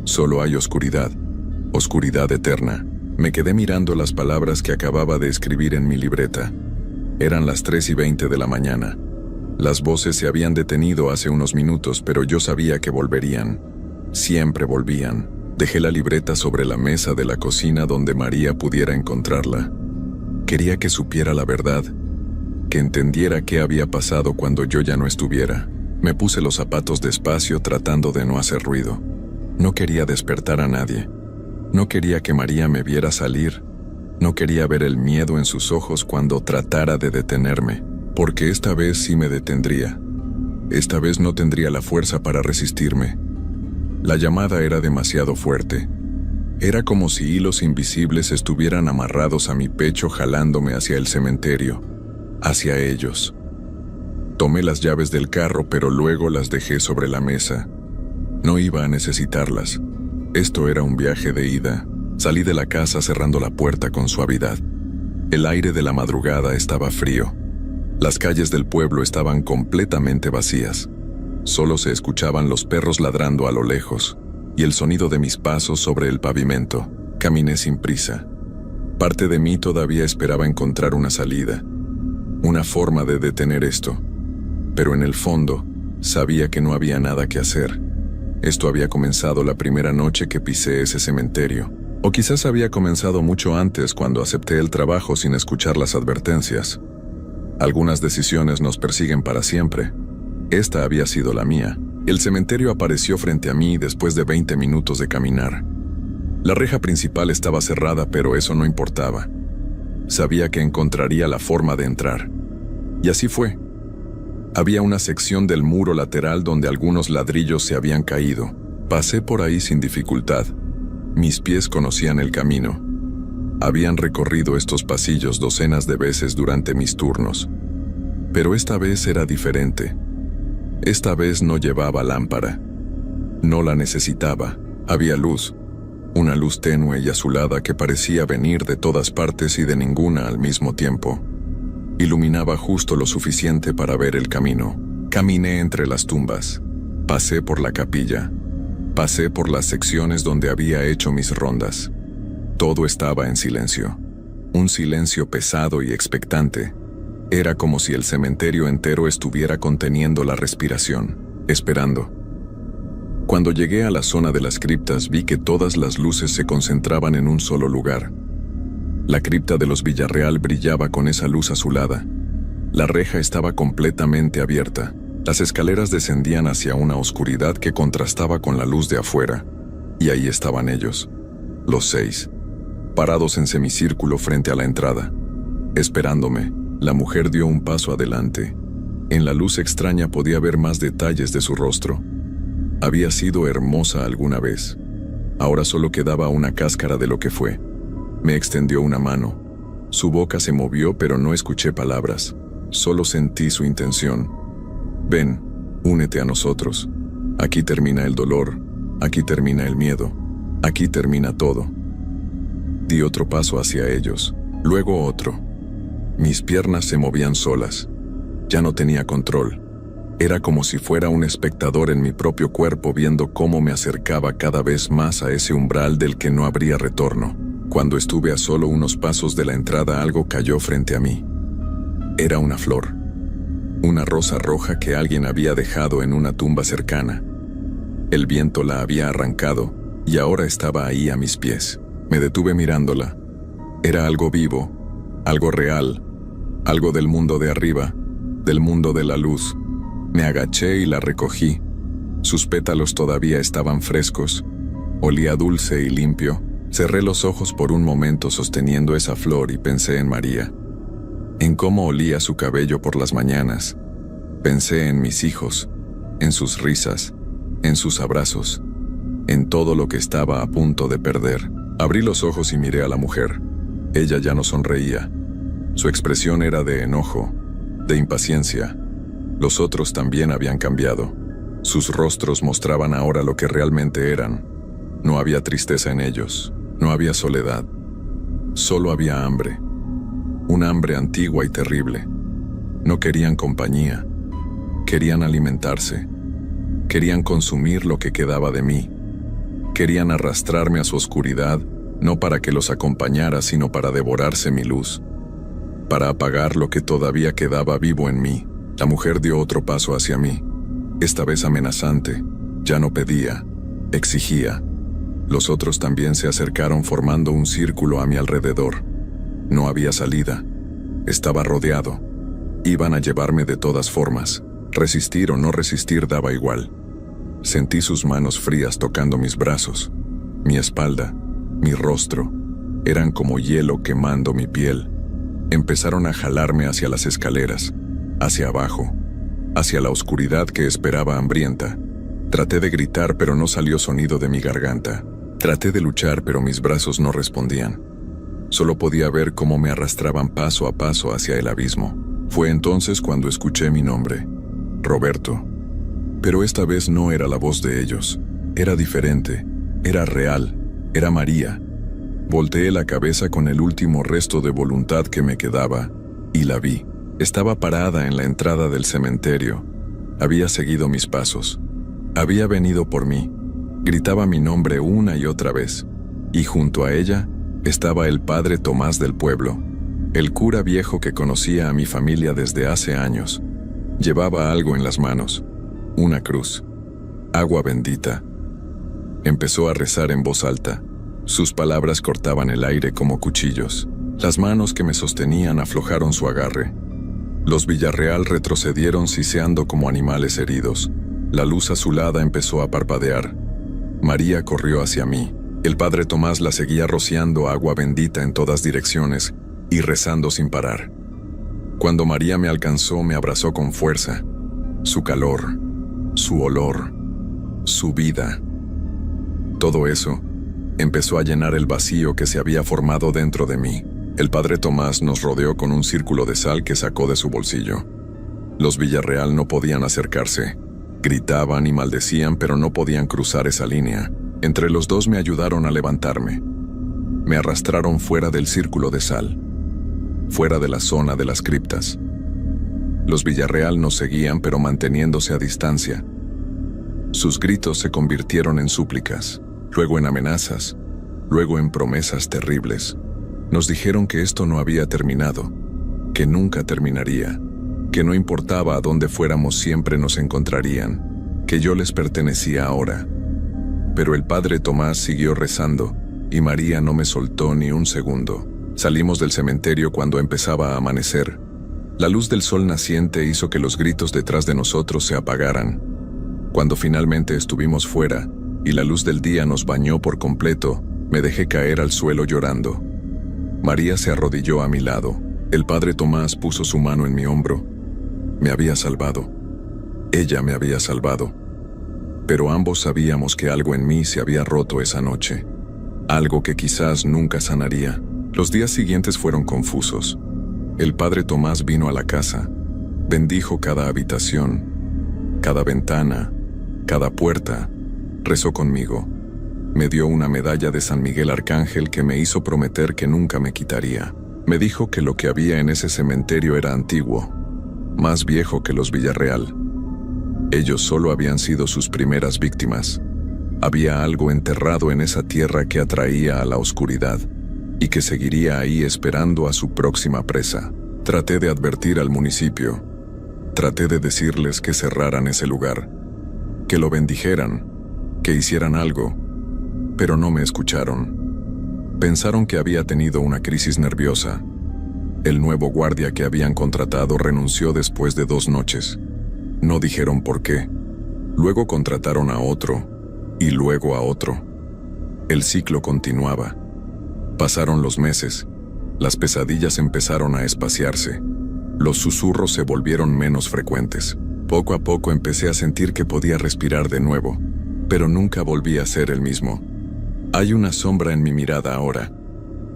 Solo hay oscuridad, oscuridad eterna. Me quedé mirando las palabras que acababa de escribir en mi libreta. Eran las 3:20 de la mañana. Las voces se habían detenido hace unos minutos, pero yo sabía que volverían. Siempre volvían. Dejé la libreta sobre la mesa de la cocina donde María pudiera encontrarla. Quería que supiera la verdad, que entendiera qué había pasado cuando yo ya no estuviera. Me puse los zapatos despacio tratando de no hacer ruido. No quería despertar a nadie. No quería que María me viera salir. No quería ver el miedo en sus ojos cuando tratara de detenerme, porque esta vez sí me detendría. Esta vez no tendría la fuerza para resistirme. La llamada era demasiado fuerte. Era como si hilos invisibles estuvieran amarrados a mi pecho jalándome hacia el cementerio, hacia ellos. Tomé las llaves del carro, pero luego las dejé sobre la mesa. No iba a necesitarlas. Esto era un viaje de ida. Salí de la casa cerrando la puerta con suavidad. El aire de la madrugada estaba frío. Las calles del pueblo estaban completamente vacías. Solo se escuchaban los perros ladrando a lo lejos y el sonido de mis pasos sobre el pavimento. Caminé sin prisa. Parte de mí todavía esperaba encontrar una salida, una forma de detener esto. Pero en el fondo, sabía que no había nada que hacer. Esto había comenzado la primera noche que pisé ese cementerio. O quizás había comenzado mucho antes cuando acepté el trabajo sin escuchar las advertencias. Algunas decisiones nos persiguen para siempre. Esta había sido la mía. El cementerio apareció frente a mí después de 20 minutos de caminar. La reja principal estaba cerrada, pero eso no importaba. Sabía que encontraría la forma de entrar. Y así fue. Había una sección del muro lateral donde algunos ladrillos se habían caído. Pasé por ahí sin dificultad. Mis pies conocían el camino. Habían recorrido estos pasillos docenas de veces durante mis turnos. Pero esta vez era diferente. Esta vez no llevaba lámpara. No la necesitaba. Había luz. Una luz tenue y azulada que parecía venir de todas partes y de ninguna al mismo tiempo. Iluminaba justo lo suficiente para ver el camino. Caminé entre las tumbas. Pasé por la capilla. Pasé por las secciones donde había hecho mis rondas. Todo estaba en silencio. Un silencio pesado y expectante. Era como si el cementerio entero estuviera conteniendo la respiración, esperando. Cuando llegué a la zona de las criptas, vi que todas las luces se concentraban en un solo lugar. La cripta de los Villarreal brillaba con esa luz azulada. La reja estaba completamente abierta. Las escaleras descendían hacia una oscuridad que contrastaba con la luz de afuera. Y ahí estaban ellos, los 6, parados en semicírculo frente a la entrada. Esperándome, la mujer dio un paso adelante. En la luz extraña podía ver más detalles de su rostro. Había sido hermosa alguna vez. Ahora solo quedaba una cáscara de lo que fue. Me extendió una mano. Su boca se movió, pero no escuché palabras. Solo sentí su intención. Ven, únete a nosotros. Aquí termina el dolor. Aquí termina el miedo. Aquí termina todo. Di otro paso hacia ellos. Luego otro. Mis piernas se movían solas. Ya no tenía control. Era como si fuera un espectador en mi propio cuerpo viendo cómo me acercaba cada vez más a ese umbral del que no habría retorno. Cuando estuve a solo unos pasos de la entrada, algo cayó frente a mí. Era una flor. Una rosa roja que alguien había dejado en una tumba cercana. El viento la había arrancado y ahora estaba ahí a mis pies. Me detuve mirándola. Era algo vivo, algo real, algo del mundo de arriba, del mundo de la luz. Me agaché y la recogí. Sus pétalos todavía estaban frescos. Olía dulce y limpio. Cerré los ojos por un momento sosteniendo esa flor y pensé en María. En cómo olía su cabello por las mañanas. Pensé en mis hijos, en sus risas, en sus abrazos, en todo lo que estaba a punto de perder. Abrí los ojos y miré a la mujer. Ella ya no sonreía. Su expresión era de enojo, de impaciencia. Los otros también habían cambiado. Sus rostros mostraban ahora lo que realmente eran. No había tristeza en ellos, no había soledad. Solo había hambre. Un hambre antigua y terrible. No querían compañía. Querían alimentarse. Querían consumir lo que quedaba de mí. Querían arrastrarme a su oscuridad, no para que los acompañara, sino para devorarse mi luz. Para apagar lo que todavía quedaba vivo en mí. La mujer dio otro paso hacia mí. Esta vez amenazante. Ya no pedía, exigía. Los otros también se acercaron formando un círculo a mi alrededor. No había salida. Estaba rodeado. Iban a llevarme de todas formas. Resistir o no resistir daba igual. Sentí sus manos frías tocando mis brazos. Mi espalda, mi rostro, eran como hielo quemando mi piel. Empezaron a jalarme hacia las escaleras, hacia abajo, hacia la oscuridad que esperaba hambrienta. Traté de gritar, pero no salió sonido de mi garganta. Traté de luchar, pero mis brazos no respondían. Solo podía ver cómo me arrastraban paso a paso hacia el abismo. Fue entonces cuando escuché mi nombre, Roberto. Pero esta vez no era la voz de ellos. Era diferente, era real, era María. Volteé la cabeza con el último resto de voluntad que me quedaba, y la vi. Estaba parada en la entrada del cementerio. Había seguido mis pasos. Había venido por mí. Gritaba mi nombre una y otra vez. Y junto a ella estaba el padre Tomás del pueblo, el cura viejo que conocía a mi familia desde hace años. Llevaba algo en las manos, una cruz, agua bendita. Empezó a rezar en voz alta. Sus palabras cortaban el aire como cuchillos. Las manos que me sostenían aflojaron su agarre. Los Villarreal retrocedieron siseando como animales heridos. La luz azulada empezó a parpadear. María corrió hacia mí. El padre Tomás la seguía rociando agua bendita en todas direcciones y rezando sin parar. Cuando María me alcanzó, me abrazó con fuerza. Su calor, su olor, su vida. Todo eso empezó a llenar el vacío que se había formado dentro de mí. El padre Tomás nos rodeó con un círculo de sal que sacó de su bolsillo. Los Villarreal no podían acercarse. Gritaban y maldecían, pero no podían cruzar esa línea. Entre los dos me ayudaron a levantarme. Me arrastraron fuera del círculo de sal, fuera de la zona de las criptas. Los Villarreal nos seguían, pero manteniéndose a distancia. Sus gritos se convirtieron en súplicas, luego en amenazas, luego en promesas terribles. Nos dijeron que esto no había terminado, que nunca terminaría, que no importaba a dónde fuéramos siempre nos encontrarían, que yo les pertenecía ahora. Pero el padre Tomás siguió rezando, y María no me soltó ni un segundo. Salimos del cementerio cuando empezaba a amanecer. La luz del sol naciente hizo que los gritos detrás de nosotros se apagaran. Cuando finalmente estuvimos fuera, y la luz del día nos bañó por completo, me dejé caer al suelo llorando. María se arrodilló a mi lado. El padre Tomás puso su mano en mi hombro. Me había salvado. Ella me había salvado. Pero ambos sabíamos que algo en mí se había roto esa noche. Algo que quizás nunca sanaría. Los días siguientes fueron confusos. El padre Tomás vino a la casa. Bendijo cada habitación, cada ventana, cada puerta. Rezó conmigo. Me dio una medalla de San Miguel Arcángel que me hizo prometer que nunca me quitaría. Me dijo que lo que había en ese cementerio era antiguo, más viejo que los Villarreal. Ellos solo habían sido sus primeras víctimas. Había algo enterrado en esa tierra que atraía a la oscuridad y que seguiría ahí esperando a su próxima presa. Traté de advertir al municipio. Traté de decirles que cerraran ese lugar, que lo bendijeran, que hicieran algo, pero no me escucharon. Pensaron que había tenido una crisis nerviosa. El nuevo guardia que habían contratado renunció después de 2 noches. No dijeron por qué. Luego contrataron a otro, y luego a otro. El ciclo continuaba. Pasaron los meses. Las pesadillas empezaron a espaciarse. Los susurros se volvieron menos frecuentes. Poco a poco empecé a sentir que podía respirar de nuevo, pero nunca volví a ser el mismo. Hay una sombra en mi mirada ahora,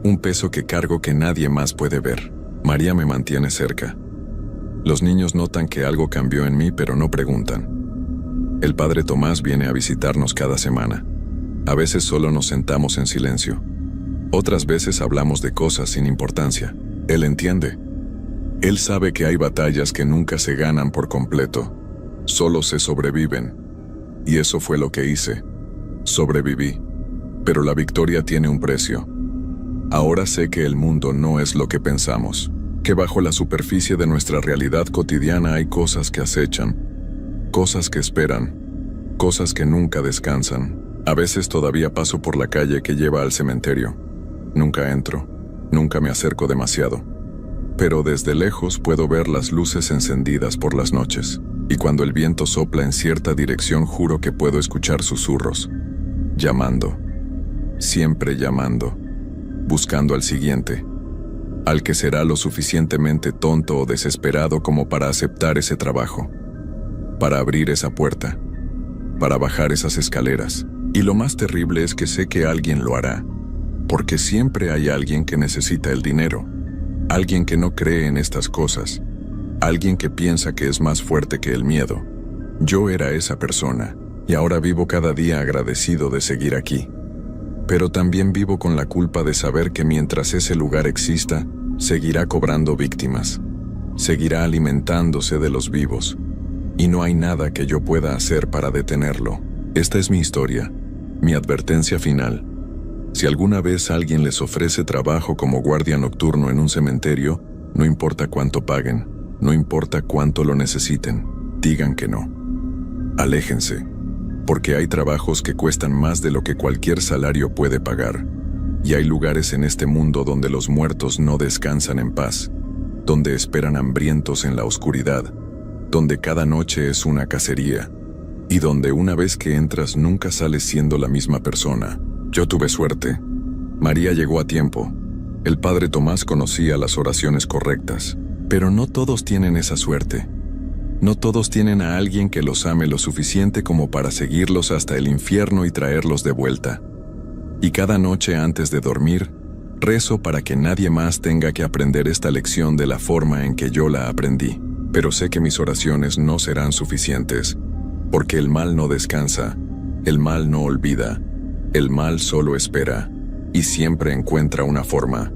un peso que cargo que nadie más puede ver. María me mantiene cerca. Los niños notan que algo cambió en mí, pero no preguntan. El padre Tomás viene a visitarnos cada semana. A veces solo nos sentamos en silencio. Otras veces hablamos de cosas sin importancia. Él entiende. Él sabe que hay batallas que nunca se ganan por completo. Solo se sobreviven. Y eso fue lo que hice. Sobreviví. Pero la victoria tiene un precio. Ahora sé que el mundo no es lo que pensamos. Que bajo la superficie de nuestra realidad cotidiana hay cosas que acechan. Cosas que esperan. Cosas que nunca descansan. A veces todavía paso por la calle que lleva al cementerio. Nunca entro. Nunca me acerco demasiado. Pero desde lejos puedo ver las luces encendidas por las noches. Y cuando el viento sopla en cierta dirección juro que puedo escuchar susurros. Llamando. Siempre llamando. Buscando al siguiente. Al que será lo suficientemente tonto o desesperado como para aceptar ese trabajo. Para abrir esa puerta. Para bajar esas escaleras. Y lo más terrible es que sé que alguien lo hará, porque siempre hay alguien que necesita el dinero, alguien que no cree en estas cosas, alguien que piensa que es más fuerte que el miedo. Yo era esa persona, y ahora vivo cada día agradecido de seguir aquí. Pero también vivo con la culpa de saber que mientras ese lugar exista, seguirá cobrando víctimas, seguirá alimentándose de los vivos, y no hay nada que yo pueda hacer para detenerlo. Esta es mi historia, mi advertencia final. Si alguna vez alguien les ofrece trabajo como guardia nocturno en un cementerio, no importa cuánto paguen, no importa cuánto lo necesiten, digan que no. Aléjense, porque hay trabajos que cuestan más de lo que cualquier salario puede pagar, y hay lugares en este mundo donde los muertos no descansan en paz, donde esperan hambrientos en la oscuridad, donde cada noche es una cacería, y donde una vez que entras nunca sales siendo la misma persona. Yo tuve suerte. María llegó a tiempo. El padre Tomás conocía las oraciones correctas, pero no todos tienen esa suerte. No todos tienen a alguien que los ame lo suficiente como para seguirlos hasta el infierno y traerlos de vuelta. Y cada noche antes de dormir, rezo para que nadie más tenga que aprender esta lección de la forma en que yo la aprendí. Pero sé que mis oraciones no serán suficientes, porque el mal no descansa, el mal no olvida, el mal solo espera, y siempre encuentra una forma.